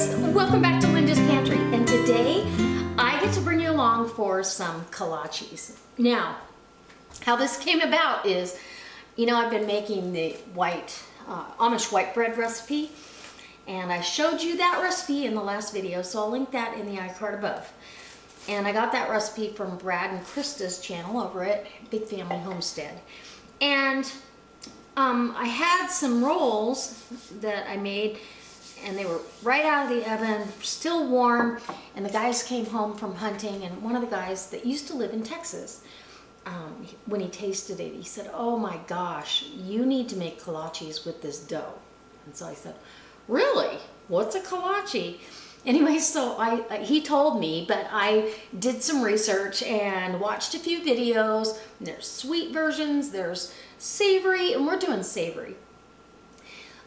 guys, welcome back to Linda's Pantry, and today I get to bring you along for some kolaches. Now, how this came about is, you know, I've been making the Amish white bread recipe, and I showed you that recipe in the last video, so I'll link that in the iCard above. And I got that recipe from Brad and Krista's channel over at Big Family Homestead. And I had some rolls that I made, and they were right out of the oven, still warm, and the guys came home from hunting, and one of the guys that used to live in Texas, when he tasted it, he said, "Oh my gosh, you need to make kolaches with this dough." And so I said, "Really? What's a kolache?" Anyway, so he told me, but I did some research and watched a few videos. There's sweet versions, there's savory, and we're doing savory.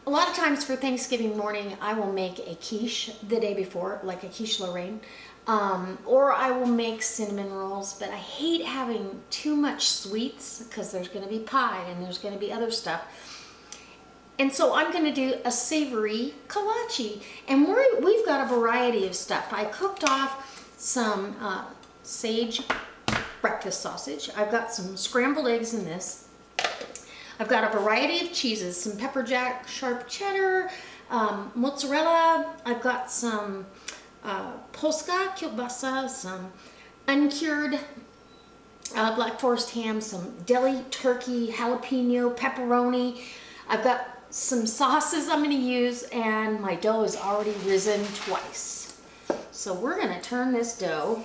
A lot of times for Thanksgiving morning, I will make a quiche the day before, like a quiche Lorraine, or I will make cinnamon rolls, but I hate having too much sweets because there's going to be pie and there's going to be other stuff. And so I'm going to do a savory kolache, and we've got a variety of stuff. I cooked off some sage breakfast sausage. I've got some scrambled eggs in this. I've got a variety of cheeses, some pepper jack, sharp cheddar, mozzarella. I've got some polska, kielbasa, some uncured Black Forest ham, some deli turkey, jalapeno, pepperoni. I've got some sauces I'm going to use, and my dough is already risen twice. So we're going to turn this dough,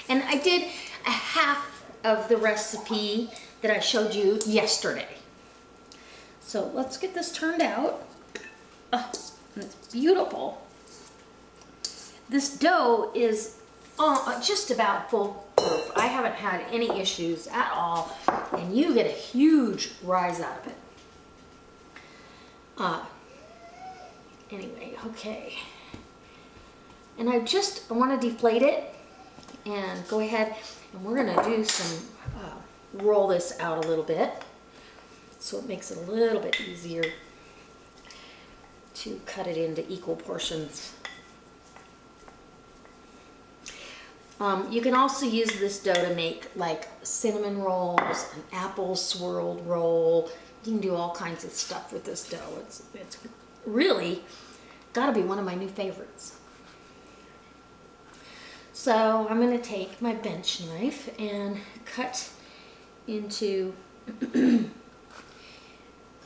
and I did a half of the recipe that I showed you yesterday. So let's get this turned out. Oh, it's beautiful. This dough is just about foolproof. I haven't had any issues at all, and you get a huge rise out of it. Anyway, okay. And I want to deflate it, and go ahead, and we're going to do some, roll this out a little bit, so it makes it a little bit easier to cut it into equal portions. You can also use this dough to make like cinnamon rolls, an apple swirled roll. You can do all kinds of stuff with this dough. It's really got to be one of my new favorites. So I'm going to take my bench knife and cut into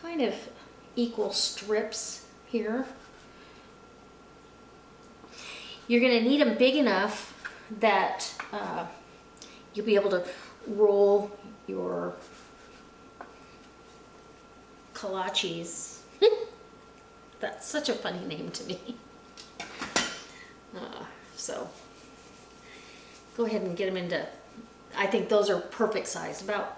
kind of equal strips here. You're going to need them big enough that you'll be able to roll your kolaches. That's such a funny name to me. So go ahead and get them into, I think those are perfect size, about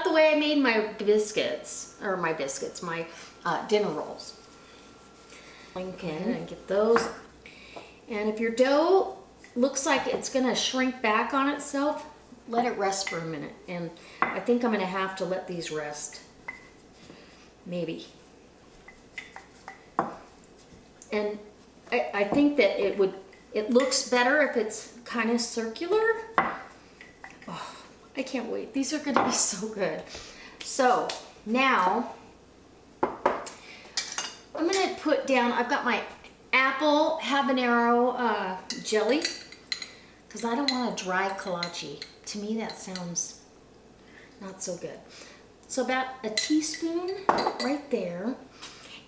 the way I made my biscuits, my dinner rolls. And get those. And if your dough looks like it's gonna shrink back on itself, let it rest for a minute. And I think I'm gonna have to let these rest. Maybe. And I think that it looks better if it's kind of circular. Oh, I can't wait. These are going to be so good. So now I'm going to put down, I've got my apple habanero jelly, because I don't want a dry kolache. To me that sounds not so good. So about a teaspoon right there.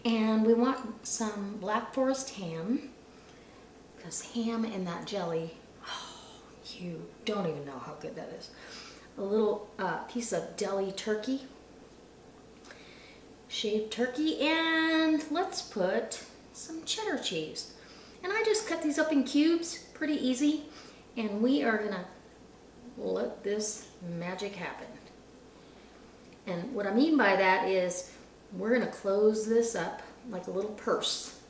And we want some Black Forest ham, because ham and that jelly, oh, you don't even know how good that is. A little piece of deli turkey, shaved turkey, and let's put some cheddar cheese. And I just cut these up in cubes, pretty easy, and we are gonna let this magic happen. And what I mean by that is we're gonna close this up like a little purse.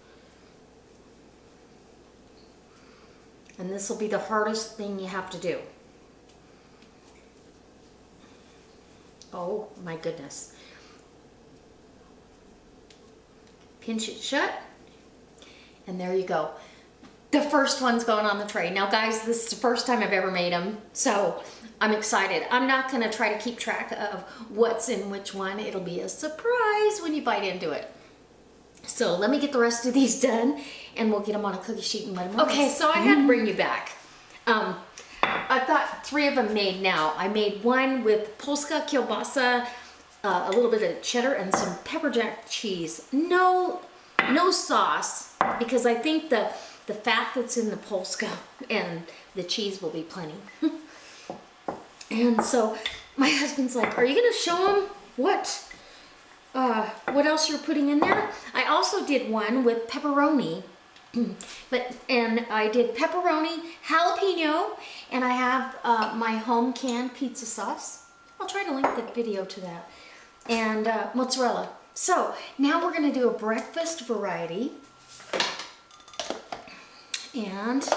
And this will be the hardest thing you have to do. Oh my goodness. Pinch it shut, and there you go. the first one's going on the tray. Now guys, this is the first time I've ever made them, so I'm excited. I'm not gonna try to keep track of what's in which one. It'll be a surprise when you bite into it. So let me get the rest of these done and we'll get them on a cookie sheet and let them Okay, so I had to bring you back. I've got 3 of them made now. I made one with Polska kielbasa, a little bit of cheddar and some pepper jack cheese. No sauce, because I think the fat that's in the Polska and the cheese will be plenty. And so my husband's like, are you gonna show him what else you're putting in there? I also did one with pepperoni, and I did pepperoni, jalapeno, and I have my home canned pizza sauce. I'll try to link the video to that, and mozzarella. So now we're gonna do a breakfast variety, and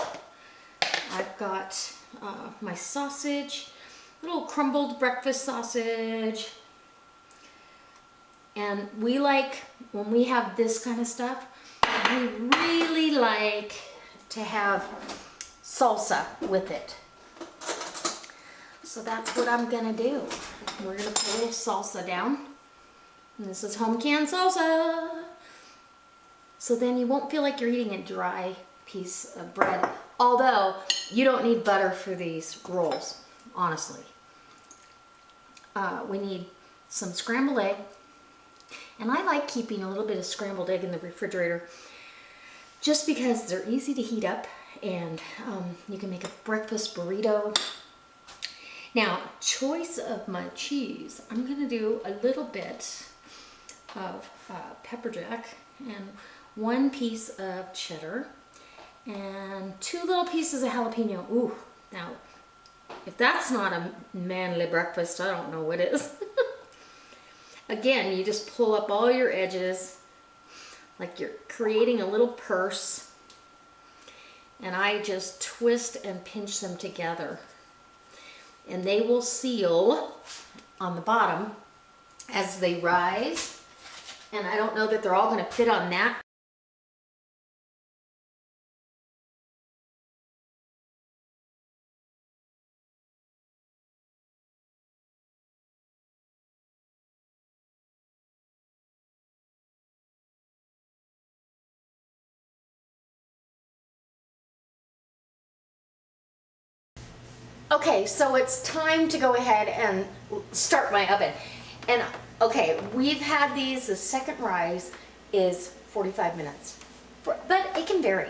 I've got my sausage, little crumbled breakfast sausage. And we like, when we have this kind of stuff, we really like to have salsa with it. So that's what I'm gonna do. We're gonna put a little salsa down. And this is home canned salsa. So then you won't feel like you're eating a dry piece of bread. Although, you don't need butter for these rolls, honestly. We need some scrambled egg. And I like keeping a little bit of scrambled egg in the refrigerator just because they're easy to heat up, and you can make a breakfast burrito. Now, choice of my cheese. I'm gonna do a little bit of pepper jack and 1 piece of cheddar and 2 little pieces of jalapeno. Ooh, now, if that's not a manly breakfast, I don't know what is. Again, you just pull up all your edges like you're creating a little purse, and I just twist and pinch them together, and they will seal on the bottom as they rise. And I don't know that they're all going to fit on that. Okay, so it's time to go ahead and start my oven. And okay, we've had these, the second rise is 45 minutes, but it can vary.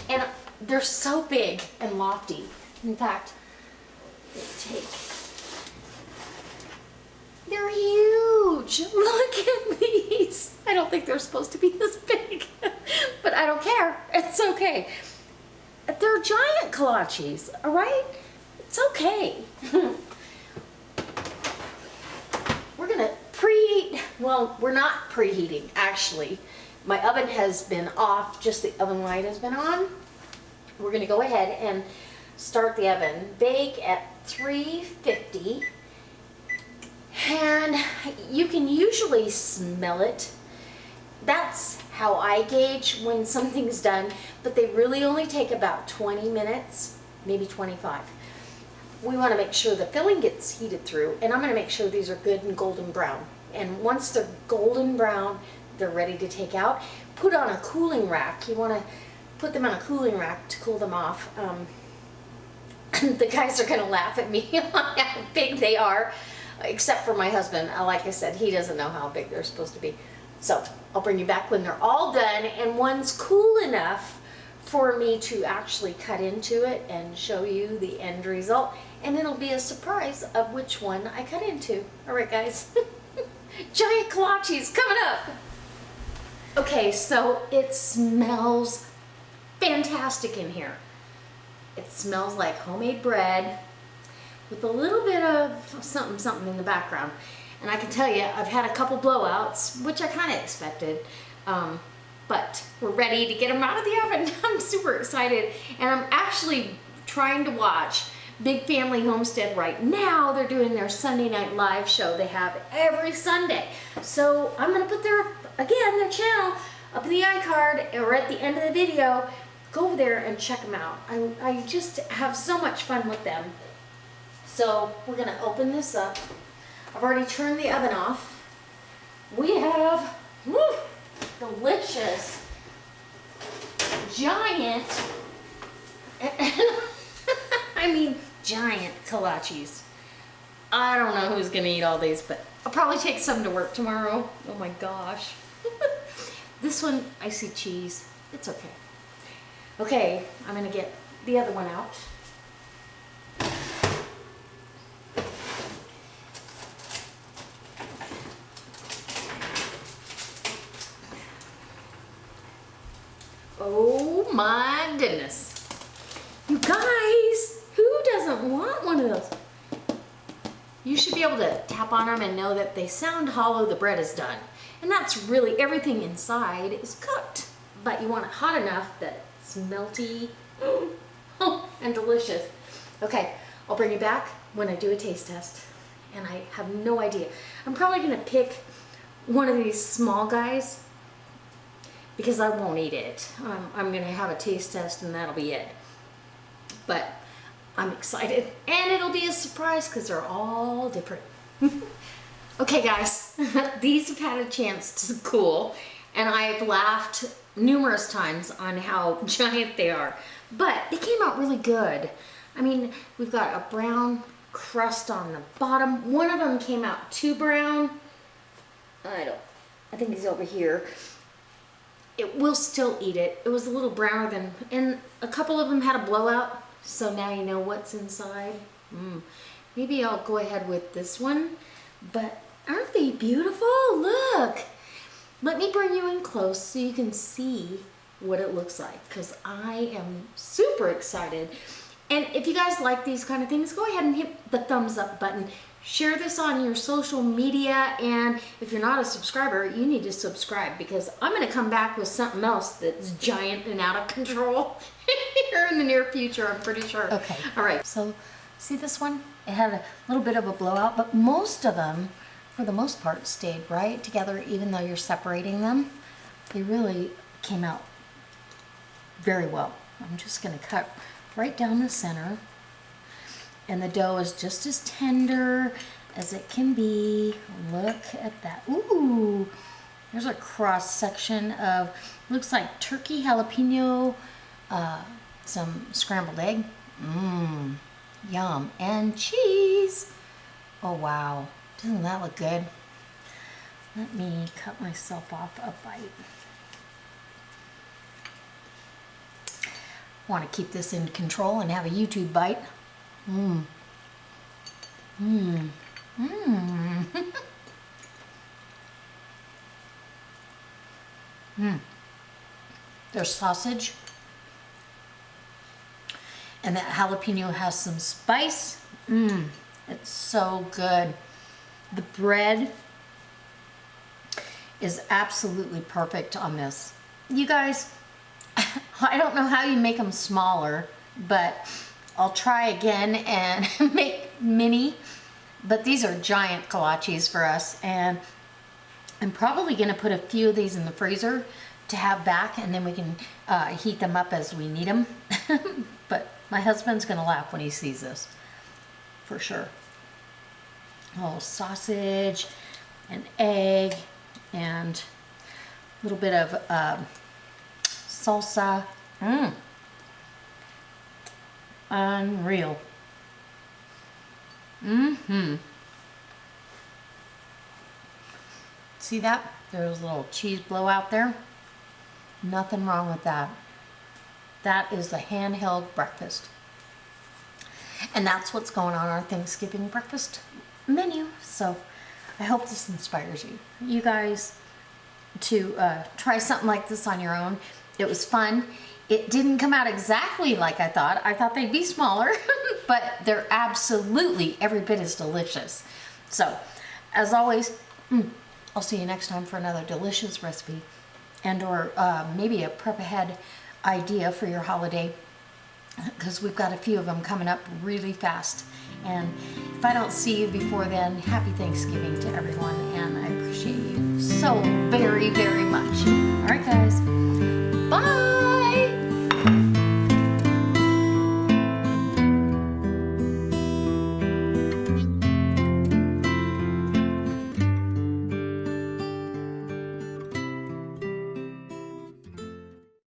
And they're so big and lofty. In fact, they're huge. Look at these. I don't think they're supposed to be this big, but I don't care. It's okay. They're giant kolaches, all right? It's okay. We're gonna preheat. Well, we're not preheating, actually. My oven has been off, just the oven light has been on. We're gonna go ahead and start the oven. Bake at 350. And you can usually smell it. That's how I gauge when something's done, but they really only take about 20 minutes, maybe 25. We want to make sure the filling gets heated through, and I'm going to make sure these are good and golden brown. And once they're golden brown, they're ready to take out. Put on a cooling rack. You want to put them on a cooling rack to cool them off. The guys are going to laugh at me on how big they are, except for my husband. Like I said, he doesn't know how big they're supposed to be. So I'll bring you back when they're all done and one's cool enough for me to actually cut into it and show you the end result. And it'll be a surprise of which one I cut into. All right, guys. Giant kolaches coming up. Okay, so it smells fantastic in here. It smells like homemade bread with a little bit of something in the background. And I can tell you, I've had a couple blowouts, which I kind of expected. But we're ready to get them out of the oven. I'm super excited. And I'm actually trying to watch Big Family Homestead right now. They're doing their Sunday Night Live show they have every Sunday. So I'm gonna put their channel up in the iCard or at the end of the video. go over there and check them out. I just have so much fun with them. So we're gonna open this up. I've already turned the oven off. We have, delicious giant, I mean giant kolaches. I don't know who's gonna eat all these, but I'll probably take some to work tomorrow. Oh my gosh. This one, I see cheese. It's okay. Okay, I'm gonna get the other one out. Oh my goodness. You guys, who doesn't want one of those? You should be able to tap on them and know that they sound hollow, the bread is done. And that's really, everything inside is cooked. But you want it hot enough that it's melty and delicious. Okay, I'll bring you back when I do a taste test. And I have no idea. I'm probably gonna pick one of these small guys because I won't eat it. I'm gonna have a taste test and that'll be it. But I'm excited, and it'll be a surprise because they're all different. Okay guys, these have had a chance to cool, and I've laughed numerous times on how giant they are, but they came out really good. I mean, we've got a brown crust on the bottom. One of them came out too brown. I think he's over here. It will still eat it. It was a little browner than, and a couple of them had a blowout. So now you know what's inside. Maybe I'll go ahead with this one. But aren't they beautiful? Look. Let me bring you in close so you can see what it looks like, because I am super excited. And if you guys like these kind of things, go ahead and hit the thumbs up button. Share this on your social media, and if you're not a subscriber, you need to subscribe, because I'm going to come back with something else that's giant and out of control here in the near future, I'm pretty sure. Okay. All right. So see this one? It had a little bit of a blowout, but most of them, for the most part, stayed right together, even though you're separating them. They really came out very well. I'm just going to cut right down the center. And the dough is just as tender as it can be. Look at that. Ooh, there's a cross section of, looks like turkey, jalapeno, some scrambled egg. Yum. And cheese. Oh, wow. Doesn't that look good? Let me cut myself off a bite. Want to keep this in control and have a YouTube bite. There's sausage, and that jalapeno has some spice. It's so good. The bread is absolutely perfect on this. You guys, I don't know how you make them smaller, but I'll try again and make mini, but these are giant kolaches for us, and I'm probably going to put a few of these in the freezer to have back, and then we can heat them up as we need them. But my husband's going to laugh when he sees this, for sure. Oh, sausage and egg and a little bit of salsa. Unreal. See that? There's a little cheese blowout there. Nothing wrong with that. That is the handheld breakfast. And that's what's going on our Thanksgiving breakfast menu. So I hope this inspires you. You guys to try something like this on your own. It was fun. It didn't come out exactly like I thought. I thought they'd be smaller, but they're absolutely every bit as delicious. So, as always, I'll see you next time for another delicious recipe, and or maybe a prep ahead idea for your holiday, because we've got a few of them coming up really fast. And if I don't see you before then, happy Thanksgiving to everyone, and I appreciate you so very, very much. All right, guys.